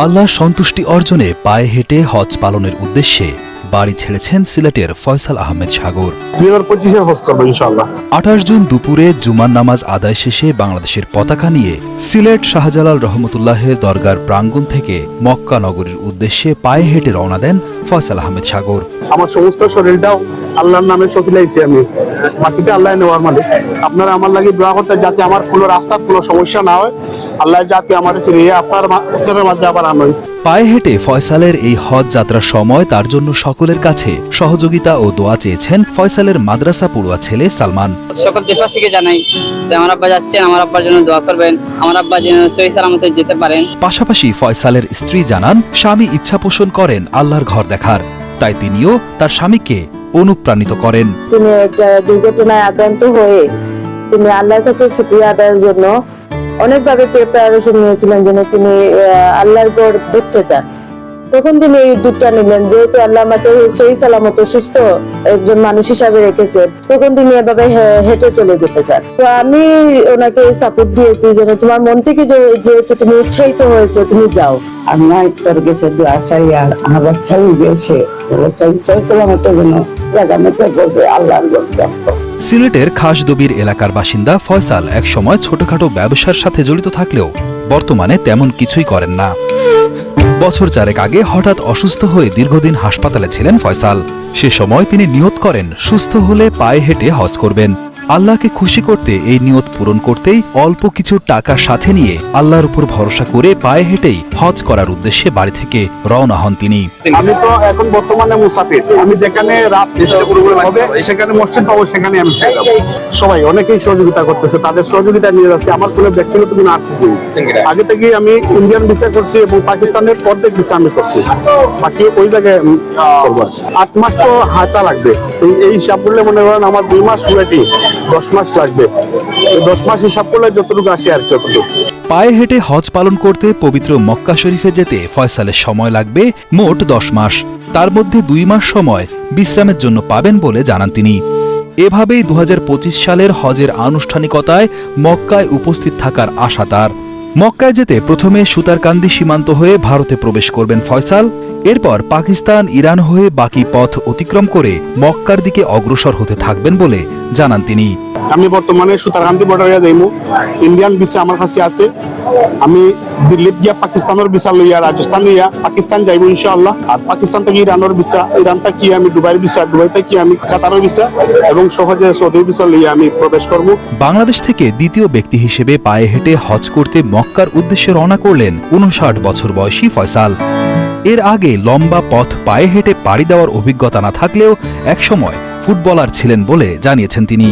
আল্লাহর সন্তুষ্টি অর্জনে পায়ে হেঁটে হজ পালনের উদ্দেশ্যে বাড়ি ছেড়েছেন সিলেটের ফয়সাল আহমেদ সাগর। 2025-এর হজ করবো ইনশাআল্লাহ। 28 জুন দুপুরে জুমার নামাজ আদায় শেষে বাংলাদেশের পতাকা নিয়ে সিলেট শাহজালাল রহমতুল্লাহের দরগার প্রাঙ্গণ থেকে মক্কা নগরীর উদ্দেশ্যে পায়ে হেঁটে রওনা দেন ফয়সাল আহমেদ সাগর। আমার সমস্ত শরীরটাও আল্লাহর নামে সফিলাইছি আমি, বাকিটা আল্লাহ নেওয়ার মালিক। আপনারা আমার লাগি দোয়া করতে যাতে আমার কোনো রাস্তার কোনো সমস্যা না হয়, আল্লাহ যাতে আমার ফিরিয়ে আপনার মাঝে আবার আনয়। পায়ে হেঁটে ফয়সালের এই হজ যাত্রার সময় তার জন্য সকলের কাছে সহযোগিতা ও দোয়া চেয়েছেন ফয়সালের মাদ্রাসা পড়ুয়া ছেলে সালমান। সকল দেশবাসীকে জানাই আমার আব্বা যাচ্ছেন, আমার আব্বার জন্য দোয়া করবেন, আমার আব্বা যেন সহি সালামতে যেতে পারেন। পাশাপাশি ফয়সালের স্ত্রী জানান স্বামী ইচ্ছা পোষণ করেন আল্লাহর ঘর দেখার, তাই তিনিও তার স্বামীকে অনুপ্রাণিত করেন। তিনি একটা দুর্ঘটনায় আক্রান্ত হয়ে তিনি আল্লাহর কাছে শুকরিয়া আদায়ের জন্য অনেকভাবে প্রিপারেশন নিয়েছিলেন, যেন তিনি আল্লাহর ঘর দেখতে চান। তখন তিনি এই উদ্যোগটা নিলেন, যেহেতু আল্লাহ আমাকে সহি সালামত সুস্থ একজন মানুষ হিসাবে রেখেছে, তখন তিনি এভাবে হেঁটে চলে যেতে চান। তো আমি ওনাকে সাপোর্ট দিয়েছি, যেন তোমার মন থেকে যেহেতু তুমি উৎসাহিত হয়েছে, তুমি যাও। আমরা তোর গেছে আশাই আর আমার বাচ্চাও গেছে, বাচ্চা সহি সালামতের জন্য জায়গাতে বসে আল্লাহর ঘর দেখতো। সিলেটের খাসদবির এলাকার বাসিন্দা ফয়সাল একসময় ছোটখাটো ব্যবসার সাথে জড়িত থাকলেও বর্তমানে তেমন কিছুই করেন না। বছর 4 আগে হঠাৎ অসুস্থ হয়ে দীর্ঘদিন হাসপাতালে ছিলেন ফয়সাল। সে সময় তিনি নিয়ত করেন সুস্থ হলে পায়ে হেঁটে হজ করবেন। আল্লাহকে খুশি করতে এই নিয়ত পূরণ করতেই অল্প কিছু টাকা সাথে নিয়ে আল্লাহর উপর ভরসা করে পায়ে হেঁটেই হজ করার উদ্দেশ্যে বাড়ি থেকে রওনা হন তিনি। আমি তো এখন বর্তমানে মুসাফির, আমি যেখানে রাত হবে সেখানে মসজিদ পাবো, সেখানে আমি সবাই অনেকেই সহযোগিতা করতেছে, তাদের সহযোগিতা নিয়ে যাচ্ছে। আমার কোনো ব্যক্তিগত কোনো আর্থিক নেই। আগে থেকে আমি ইন্ডিয়ান ভিসা করছি এবং পাকিস্তানের অর্ধেক ভিসা আমি করছি, বাকি ওই জায়গায় করবো। 8 মাস তো হাঁটা লাগবে, এই হিসাব করলে মনে করেন আমার 2 মাস পুরাটি 10 মাস লাগবে। 10 মাস হিসাব করলে যতটুকু আসে আর কি। পায়ে হেঁটে হজ পালন করতে পবিত্র মক্কা শরীফে যেতে ফয়সালের সময় লাগবে মোট 10 মাস। তার মধ্যে 2 মাস সময় বিশ্রামের জন্য পাবেন বলে জানান তিনি। এভাবেই 2025 সালের হজের আনুষ্ঠানিকতায় মক্কায় উপস্থিত থাকার আশা তার। মক্কায় যেতে প্রথমে সুতারকান্দি সীমান্ত হয়ে ভারতে প্রবেশ করবেন ফয়সাল, এরপর পাকিস্তান, ইরান হয়ে বাকি পথ অতিক্রম করে মক্কার দিকে অগ্রসর হতে থাকবেন বলে জানান তিনি। আমি বর্তমানে সুতারকান্দি বর্ডারে যাইমু, ইন্ডিয়ান ভিসা আমার কাছে আছে। আমি দিল্লিত গিয়া পাকিস্তানের ভিসা লইয়া, রাজস্থান লইয়া পাকিস্তান যাইবো ইনশাআল্লাহ। আর পাকিস্তান থেকে ইরানের ভিসা, ইরান থেকে আমি দুবাইয়ের ভিসা, দুবাই থেকে আমি কাতারের ভিসা এবং সহজে সৌদির ভিসা লইয়া আমি প্রবেশ করব। বাংলাদেশ থেকে দ্বিতীয় ব্যক্তি হিসেবে পায়ে হেঁটে হজ করতে মক্কার উদ্দেশ্যে রওনা করলেন 59 বছর বয়সী ফয়সাল। এর আগে লম্বা পথ পায়ে হেঁটে পাড়ি দেওয়ার অভিজ্ঞতা না থাকলেও একসময় ফুটবলার ছিলেন বলে জানিয়েছেন তিনি।